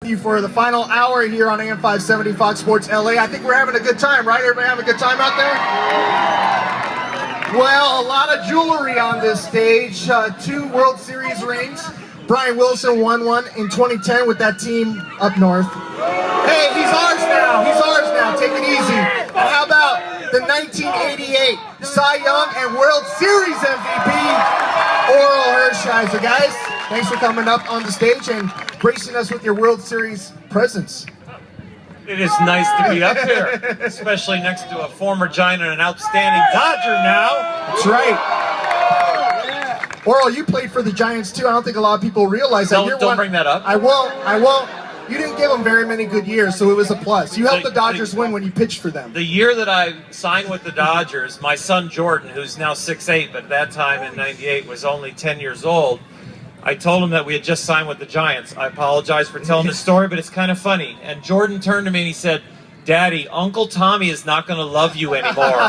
you for the final hour here on AM 570 Fox Sports LA. I think we're having a good time, right? Everybody having a good time out there? Well, a lot of jewelry on this stage. 2 World Series rings. Brian Wilson won one in 2010 with that team up north. Hey, he's ours now. He's ours now. Take it easy. How about the 1988 Cy Young and World Series MVP, Oral Hershiser? Guys, thanks for coming up on the stage and gracing us with your World Series presence. It is nice to be up here, especially next to a former Giant and an outstanding Dodger now. That's right. Oral, you played for the Giants too. I don't think a lot of people realize that. Don't bring that up. I won't. You didn't give them very many good years, so it was a plus. You helped the Dodgers win when you pitched for them. The year that I signed with the Dodgers, my son Jordan, who's now 6'8", but at that time in '98 was only 10 years old, I told him that we had just signed with the Giants. I apologize for telling this story, but it's kind of funny. And Jordan turned to me and he said, "Daddy, Uncle Tommy is not going to love you anymore."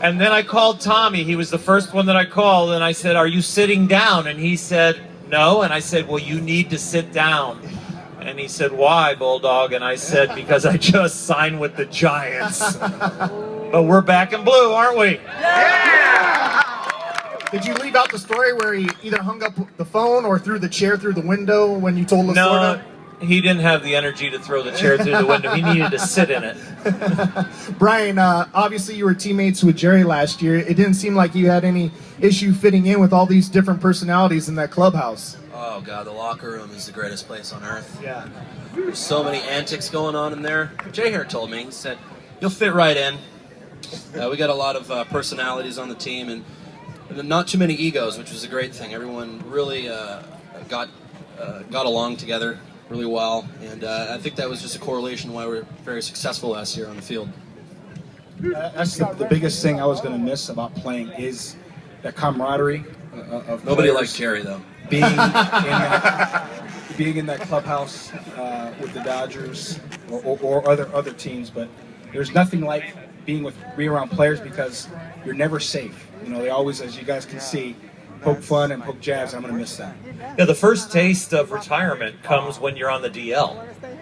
And then I called Tommy. He was the first one that I called, and I said, "Are you sitting down?" And he said, "No." And I said, "Well, you need to sit down." And he said, "Why, Bulldog?" And I said, "Because I just signed with the Giants." But we're back in blue, aren't we? Yeah! Did you leave out the story where he either hung up the phone or threw the chair through the window when you told us? No, he didn't have the energy to throw the chair through the window. He needed to sit in it. Brian, obviously you were teammates with Jerry last year. It didn't seem like you had any issue fitting in with all these different personalities in that clubhouse. Oh, God, the locker room is the greatest place on earth. Yeah. There's so many antics going on in there. Jay here told me, he said, "You'll fit right in." We got a lot of personalities on the team, and not too many egos, which was a great thing. Everyone really got along together really well, and I think that was just a correlation why we were very successful last year on the field. That's the biggest thing I was going to miss about playing is that camaraderie of Nobody likes Jerry, though. Being in that clubhouse with the Dodgers or other teams, but there's nothing like being around players because you're never safe. You know, they always, as you guys can see, poke fun and poke jabs. I'm going to miss that. Yeah, the first taste of retirement comes when you're on the DL.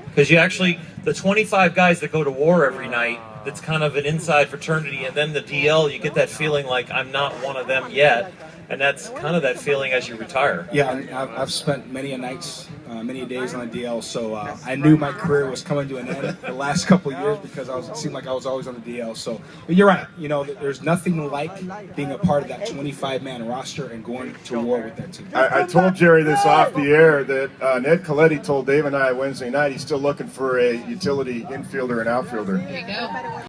Because you actually, the 25 guys that go to war every night, that's kind of an inside fraternity, and then the DL, you get that feeling like I'm not one of them yet. And that's kind of that feeling as you retire. Yeah, and I've spent many a nights, many a days on the DL, so I knew my career was coming to an end the last couple of years because it seemed like I was always on the DL. So, but you're right. You know, there's nothing like being a part of that 25-man roster and going to war with that team. I told Jerry this off the air that Ned Coletti told Dave and I Wednesday night he's still looking for a utility infielder and outfielder. There you go.